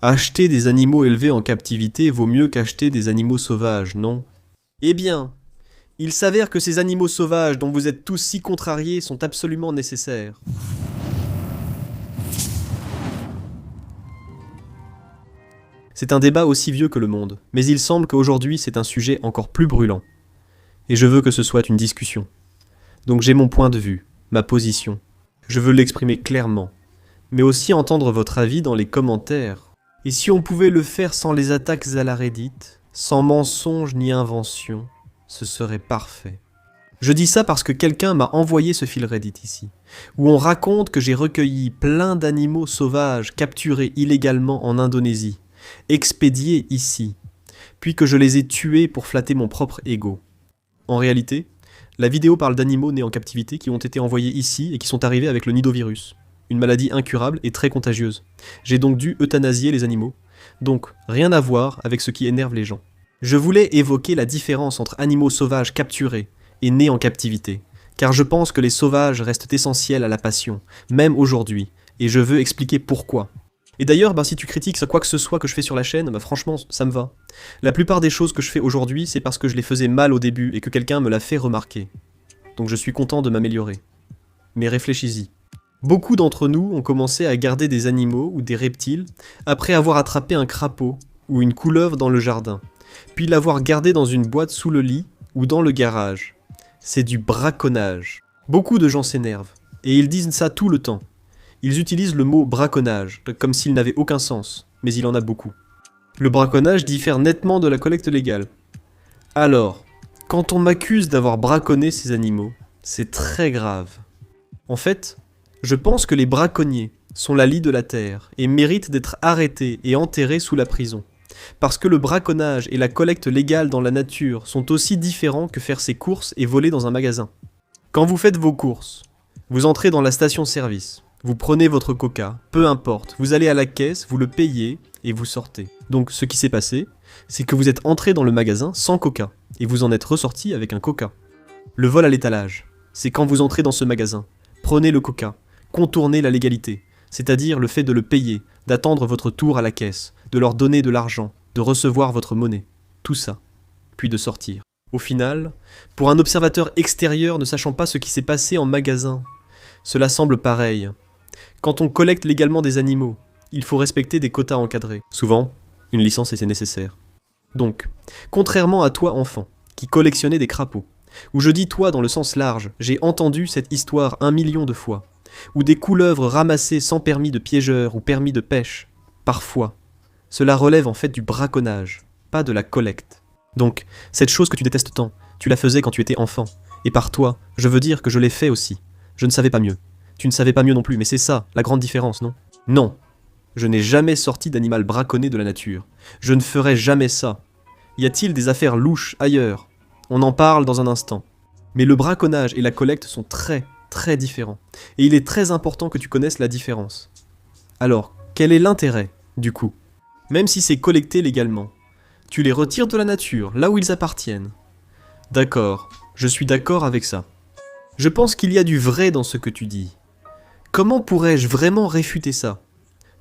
Acheter des animaux élevés en captivité vaut mieux qu'acheter des animaux sauvages, non? Eh bien, il s'avère que ces animaux sauvages dont vous êtes tous si contrariés sont absolument nécessaires. C'est un débat aussi vieux que le monde, mais il semble qu'aujourd'hui c'est un sujet encore plus brûlant. Et je veux que ce soit une discussion. Donc j'ai mon point de vue, ma position. Je veux l'exprimer clairement, mais aussi entendre votre avis dans les commentaires. Et si on pouvait le faire sans les attaques à la Reddit, sans mensonges ni inventions, ce serait parfait. Je dis ça parce que quelqu'un m'a envoyé ce fil Reddit ici, où on raconte que j'ai recueilli plein d'animaux sauvages capturés illégalement en Indonésie, expédiés ici, puis que je les ai tués pour flatter mon propre ego. En réalité, la vidéo parle d'animaux nés en captivité qui ont été envoyés ici et qui sont arrivés avec le nidovirus, une maladie incurable et très contagieuse. J'ai donc dû euthanasier les animaux, donc rien à voir avec ce qui énerve les gens. Je voulais évoquer la différence entre animaux sauvages capturés et nés en captivité, car je pense que les sauvages restent essentiels à la passion, même aujourd'hui, et je veux expliquer pourquoi. Et d'ailleurs, si tu critiques quoi que ce soit que je fais sur la chaîne, franchement, ça me va. La plupart des choses que je fais aujourd'hui, c'est parce que je les faisais mal au début et que quelqu'un me l'a fait remarquer. Donc je suis content de m'améliorer. Mais réfléchis-y. Beaucoup d'entre nous ont commencé à garder des animaux ou des reptiles après avoir attrapé un crapaud ou une couleuvre dans le jardin, puis l'avoir gardé dans une boîte sous le lit ou dans le garage. C'est du braconnage. Beaucoup de gens s'énervent, et ils disent ça tout le temps. Ils utilisent le mot braconnage, comme s'il n'avait aucun sens, mais il en a beaucoup. Le braconnage diffère nettement de la collecte légale. Alors, quand on m'accuse d'avoir braconné ces animaux, c'est très grave. En fait, je pense que les braconniers sont la lie de la terre et méritent d'être arrêtés et enterrés sous la prison. Parce que le braconnage et la collecte légale dans la nature sont aussi différents que faire ses courses et voler dans un magasin. Quand vous faites vos courses, vous entrez dans la station-service. Vous prenez votre coca, peu importe, vous allez à la caisse, vous le payez et vous sortez. Donc ce qui s'est passé, c'est que vous êtes entré dans le magasin sans coca, et vous en êtes ressorti avec un coca. Le vol à l'étalage, c'est quand vous entrez dans ce magasin, prenez le coca, contournez la légalité, c'est-à-dire le fait de le payer, d'attendre votre tour à la caisse, de leur donner de l'argent, de recevoir votre monnaie, tout ça, puis de sortir. Au final, pour un observateur extérieur ne sachant pas ce qui s'est passé en magasin, cela semble pareil. Quand on collecte légalement des animaux, il faut respecter des quotas encadrés. Souvent, une licence était nécessaire. Donc, contrairement à toi enfant, qui collectionnais des crapauds, où je dis toi dans le sens large, j'ai entendu cette histoire 1 million de fois, ou des couleuvres ramassées sans permis de piégeur ou permis de pêche, parfois, cela relève en fait du braconnage, pas de la collecte. Donc, cette chose que tu détestes tant, tu la faisais quand tu étais enfant, et par toi, je veux dire que je l'ai fait aussi. Je ne savais pas mieux. Tu ne savais pas mieux non plus, mais c'est ça, la grande différence, non? Non, je n'ai jamais sorti d'animal braconné de la nature. Je ne ferai jamais ça. Y a-t-il des affaires louches ailleurs? On en parle dans un instant. Mais le braconnage et la collecte sont très, très différents. Et il est très important que tu connaisses la différence. Alors, quel est l'intérêt, du coup? Même si c'est collecté légalement, tu les retires de la nature, là où ils appartiennent. D'accord, je suis d'accord avec ça. Je pense qu'il y a du vrai dans ce que tu dis. Comment pourrais-je vraiment réfuter ça?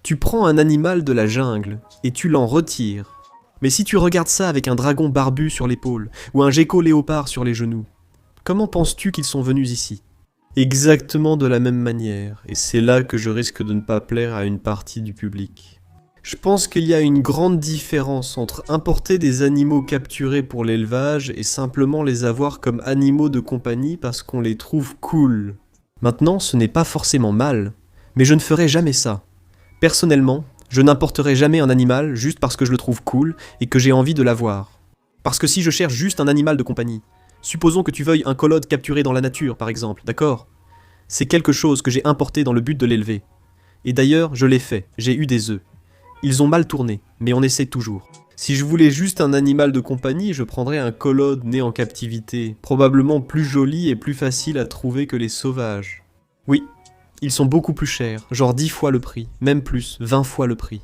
Tu prends un animal de la jungle et tu l'en retires. Mais si tu regardes ça avec un dragon barbu sur l'épaule ou un gecko léopard sur les genoux, comment penses-tu qu'ils sont venus ici? Exactement de la même manière, et c'est là que je risque de ne pas plaire à une partie du public. Je pense qu'il y a une grande différence entre importer des animaux capturés pour l'élevage et simplement les avoir comme animaux de compagnie parce qu'on les trouve cool. Maintenant, ce n'est pas forcément mal, mais je ne ferai jamais ça. Personnellement, je n'importerai jamais un animal juste parce que je le trouve cool et que j'ai envie de l'avoir. Parce que si je cherche juste un animal de compagnie, supposons que tu veuilles un collode capturé dans la nature par exemple, d'accord? C'est quelque chose que j'ai importé dans le but de l'élever. Et d'ailleurs, je l'ai fait, j'ai eu des œufs. Ils ont mal tourné, mais on essaie toujours. Si je voulais juste un animal de compagnie, je prendrais un collode né en captivité, probablement plus joli et plus facile à trouver que les sauvages. Oui, ils sont beaucoup plus chers, genre 10 fois le prix, même plus, 20 fois le prix.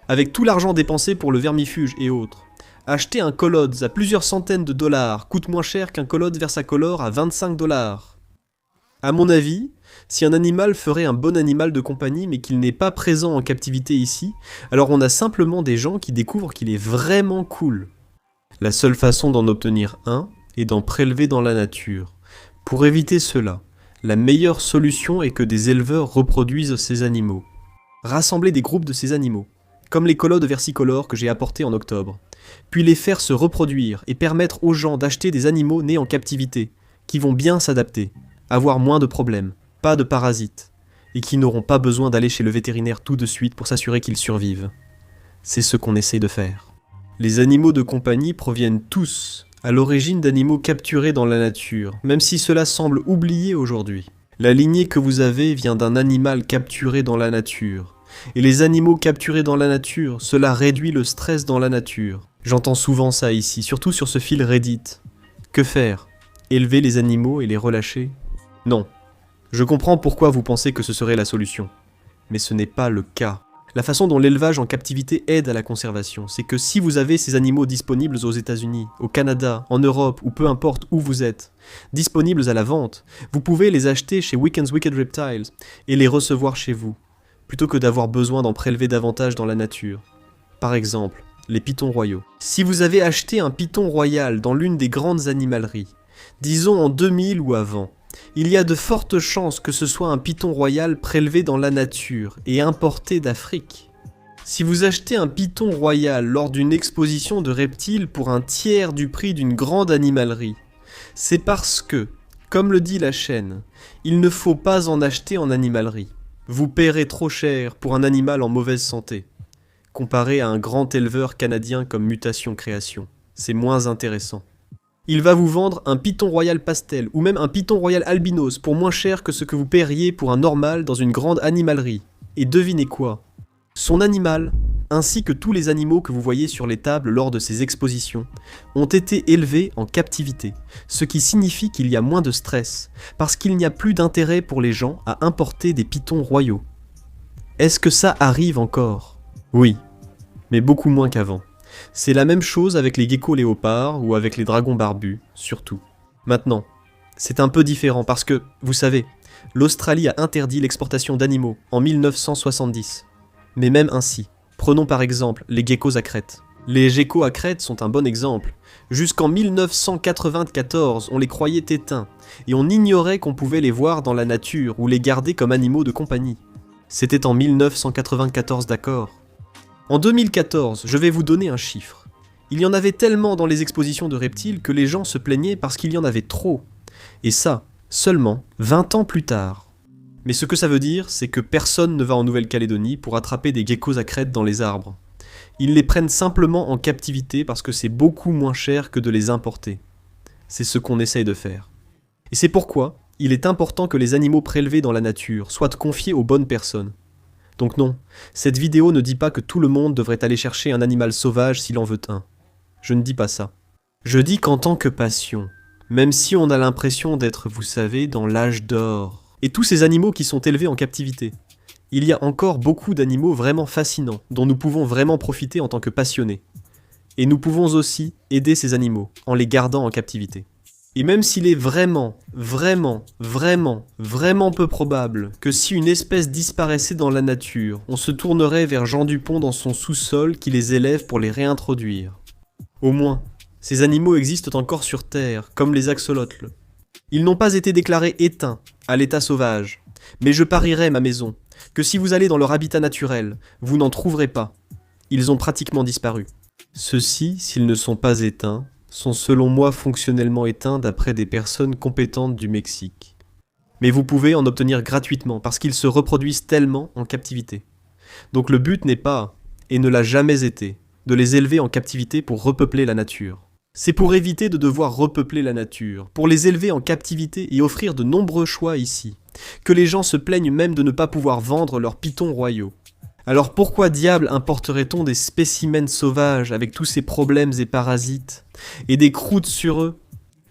Avec tout l'argent dépensé pour le vermifuge et autres, acheter un collode à plusieurs centaines de dollars coûte moins cher qu'un collode Versacolor à 25 $. À mon avis, Si un animal ferait un bon animal de compagnie mais qu'il n'est pas présent en captivité ici, alors on a simplement des gens qui découvrent qu'il est vraiment cool. La seule façon d'en obtenir un est d'en prélever dans la nature. Pour éviter cela, la meilleure solution est que des éleveurs reproduisent ces animaux. Rassembler des groupes de ces animaux, comme les collodes versicolores que j'ai apportés en octobre, puis les faire se reproduire et permettre aux gens d'acheter des animaux nés en captivité, qui vont bien s'adapter, avoir moins de problèmes, pas de parasites, et qui n'auront pas besoin d'aller chez le vétérinaire tout de suite pour s'assurer qu'ils survivent. C'est ce qu'on essaie de faire. Les animaux de compagnie proviennent tous à l'origine d'animaux capturés dans la nature, même si cela semble oublié aujourd'hui. La lignée que vous avez vient d'un animal capturé dans la nature. Et les animaux capturés dans la nature, cela réduit le stress dans la nature. J'entends souvent ça ici, surtout sur ce fil Reddit. Que faire? Élever les animaux et les relâcher? Non. Je comprends pourquoi vous pensez que ce serait la solution. Mais ce n'est pas le cas. La façon dont l'élevage en captivité aide à la conservation, c'est que si vous avez ces animaux disponibles aux États-Unis, au Canada, en Europe ou peu importe où vous êtes, disponibles à la vente, vous pouvez les acheter chez Weekend's Wicked Reptiles et les recevoir chez vous, plutôt que d'avoir besoin d'en prélever davantage dans la nature. Par exemple, les pitons royaux. Si vous avez acheté un python royal dans l'une des grandes animaleries, disons en 2000 ou avant, il y a de fortes chances que ce soit un python royal prélevé dans la nature et importé d'Afrique. Si vous achetez un python royal lors d'une exposition de reptiles pour un tiers du prix d'une grande animalerie, c'est parce que, comme le dit la chaîne, il ne faut pas en acheter en animalerie. Vous paierez trop cher pour un animal en mauvaise santé, comparé à un grand éleveur canadien comme Mutation Création. C'est moins intéressant. Il va vous vendre un python royal pastel ou même un python royal albinos pour moins cher que ce que vous paieriez pour un normal dans une grande animalerie. Et devinez quoi? Son animal, ainsi que tous les animaux que vous voyez sur les tables lors de ces expositions, ont été élevés en captivité, ce qui signifie qu'il y a moins de stress, parce qu'il n'y a plus d'intérêt pour les gens à importer des pythons royaux. Est-ce que ça arrive encore? Oui, mais beaucoup moins qu'avant. C'est la même chose avec les geckos léopards ou avec les dragons barbus, surtout. Maintenant, c'est un peu différent parce que, vous savez, l'Australie a interdit l'exportation d'animaux en 1970. Mais même ainsi, prenons par exemple les geckos à crête. Les geckos à crête sont un bon exemple. Jusqu'en 1994, on les croyait éteints, et on ignorait qu'on pouvait les voir dans la nature ou les garder comme animaux de compagnie. C'était en 1994, d'accord. En 2014, je vais vous donner un chiffre. Il y en avait tellement dans les expositions de reptiles que les gens se plaignaient parce qu'il y en avait trop. Et ça, seulement 20 ans plus tard. Mais ce que ça veut dire, c'est que personne ne va en Nouvelle-Calédonie pour attraper des geckos à crête dans les arbres. Ils les prennent simplement en captivité parce que c'est beaucoup moins cher que de les importer. C'est ce qu'on essaye de faire. Et c'est pourquoi il est important que les animaux prélevés dans la nature soient confiés aux bonnes personnes. Donc non, cette vidéo ne dit pas que tout le monde devrait aller chercher un animal sauvage s'il en veut un. Je ne dis pas ça. Je dis qu'en tant que passion, même si on a l'impression d'être, vous savez, dans l'âge d'or, et tous ces animaux qui sont élevés en captivité, il y a encore beaucoup d'animaux vraiment fascinants, dont nous pouvons vraiment profiter en tant que passionnés. Et nous pouvons aussi aider ces animaux, en les gardant en captivité. Et même s'il est vraiment peu probable que si une espèce disparaissait dans la nature, on se tournerait vers Jean Dupont dans son sous-sol qui les élève pour les réintroduire. Au moins, ces animaux existent encore sur Terre, comme les axolotls. Ils n'ont pas été déclarés éteints, à l'état sauvage, mais je parierais ma maison, que si vous allez dans leur habitat naturel, vous n'en trouverez pas. Ils ont pratiquement disparu. Ceux-ci, s'ils ne sont pas éteints, sont selon moi fonctionnellement éteints d'après des personnes compétentes du Mexique. Mais vous pouvez en obtenir gratuitement parce qu'ils se reproduisent tellement en captivité. Donc le but n'est pas, et ne l'a jamais été, de les élever en captivité pour repeupler la nature. C'est pour éviter de devoir repeupler la nature, pour les élever en captivité et offrir de nombreux choix ici, que les gens se plaignent même de ne pas pouvoir vendre leurs pythons royaux. Alors pourquoi diable importerait-on des spécimens sauvages avec tous ces problèmes et parasites, et des croûtes sur eux?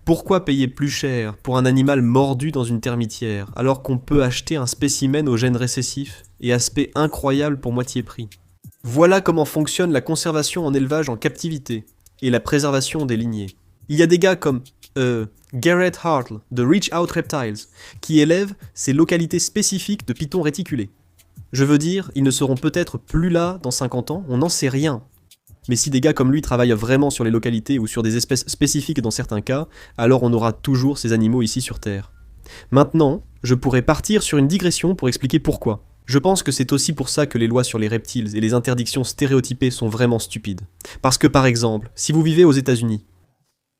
Pourquoi payer plus cher pour un animal mordu dans une termitière, alors qu'on peut acheter un spécimen au gène récessif et aspect incroyable pour moitié prix? Voilà comment fonctionne la conservation en élevage en captivité, et la préservation des lignées. Il y a des gars comme Garrett Hartle de Reach Out Reptiles, qui élève ces localités spécifiques de pitons réticulés. Je veux dire, ils ne seront peut-être plus là dans 50 ans, on n'en sait rien. Mais si des gars comme lui travaillent vraiment sur les localités ou sur des espèces spécifiques dans certains cas, alors on aura toujours ces animaux ici sur Terre. Maintenant, je pourrais partir sur une digression pour expliquer pourquoi. Je pense que c'est aussi pour ça que les lois sur les reptiles et les interdictions stéréotypées sont vraiment stupides. Parce que par exemple, si vous vivez aux États-Unis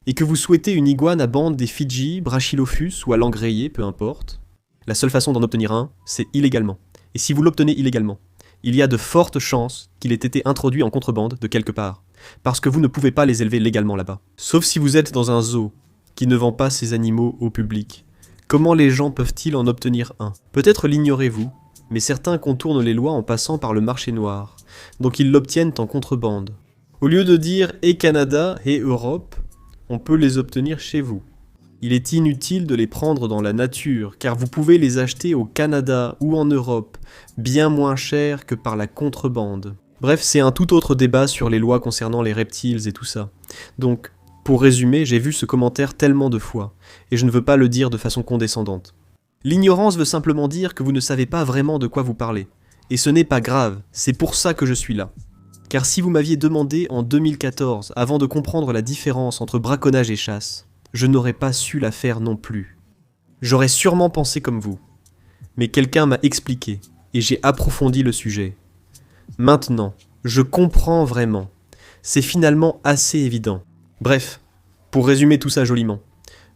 et que vous souhaitez une iguane à bande des Fidji, Brachylophus ou à langue rayée, peu importe, la seule façon d'en obtenir un, c'est illégalement. Et si vous l'obtenez illégalement, il y a de fortes chances qu'il ait été introduit en contrebande de quelque part, parce que vous ne pouvez pas les élever légalement là-bas. Sauf si vous êtes dans un zoo qui ne vend pas ces animaux au public. Comment les gens peuvent-ils en obtenir un? Peut-être l'ignorez-vous, mais certains contournent les lois en passant par le marché noir, donc ils l'obtiennent en contrebande. Au lieu de dire « et Canada et Europe », on peut les obtenir chez vous. Il est inutile de les prendre dans la nature, car vous pouvez les acheter au Canada ou en Europe, bien moins cher que par la contrebande. Bref, c'est un tout autre débat sur les lois concernant les reptiles et tout ça. Donc, pour résumer, j'ai vu ce commentaire tellement de fois, et je ne veux pas le dire de façon condescendante. L'ignorance veut simplement dire que vous ne savez pas vraiment de quoi vous parlez. Et ce n'est pas grave, c'est pour ça que je suis là. Car si vous m'aviez demandé en 2014, avant de comprendre la différence entre braconnage et chasse, je n'aurais pas su la faire non plus. J'aurais sûrement pensé comme vous. Mais quelqu'un m'a expliqué, et j'ai approfondi le sujet. Maintenant, je comprends vraiment. C'est finalement assez évident. Bref, pour résumer tout ça joliment,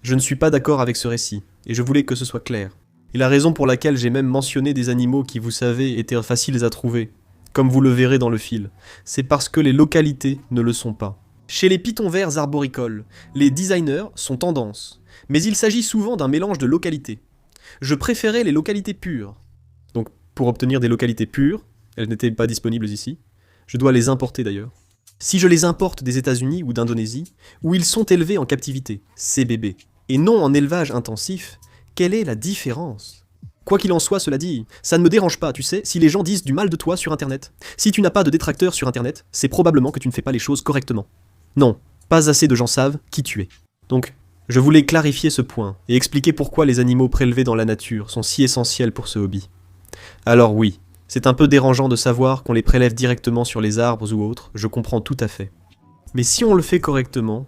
je ne suis pas d'accord avec ce récit, et je voulais que ce soit clair. Et la raison pour laquelle j'ai même mentionné des animaux qui, vous savez, étaient faciles à trouver, comme vous le verrez dans le fil, c'est parce que les localités ne le sont pas. Chez les pitons verts arboricoles, les designers sont tendance, mais il s'agit souvent d'un mélange de localités. Je préférais les localités pures. Donc, pour obtenir des localités pures, elles n'étaient pas disponibles ici, je dois les importer d'ailleurs. Si je les importe des États-Unis ou d'Indonésie, où ils sont élevés en captivité, ces bébés, et non en élevage intensif, quelle est la différence ? Quoi qu'il en soit, cela dit, ça ne me dérange pas, tu sais, si les gens disent du mal de toi sur Internet. Si tu n'as pas de détracteurs sur Internet, c'est probablement que tu ne fais pas les choses correctement. Non, pas assez de gens savent qui tu es. Donc, je voulais clarifier ce point, et expliquer pourquoi les animaux prélevés dans la nature sont si essentiels pour ce hobby. Alors oui, c'est un peu dérangeant de savoir qu'on les prélève directement sur les arbres ou autres, je comprends tout à fait. Mais si on le fait correctement,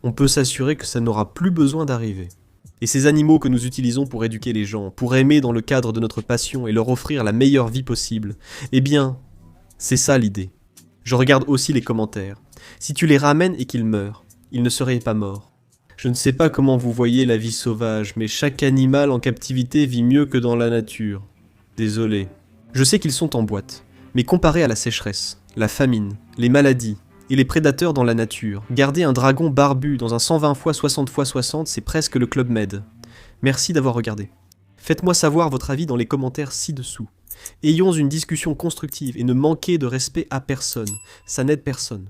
on peut s'assurer que ça n'aura plus besoin d'arriver. Et ces animaux que nous utilisons pour éduquer les gens, pour aimer dans le cadre de notre passion et leur offrir la meilleure vie possible, eh bien, c'est ça l'idée. Je regarde aussi les commentaires. Si tu les ramènes et qu'ils meurent, ils ne seraient pas morts. Je ne sais pas comment vous voyez la vie sauvage, mais chaque animal en captivité vit mieux que dans la nature. Désolé. Je sais qu'ils sont en boîte, mais comparé à la sécheresse, la famine, les maladies et les prédateurs dans la nature, garder un dragon barbu dans un 120 x 60 x 60, c'est presque le Club Med. Merci d'avoir regardé. Faites-moi savoir votre avis dans les commentaires ci-dessous. Ayons une discussion constructive et ne manquez de respect à personne, ça n'aide personne.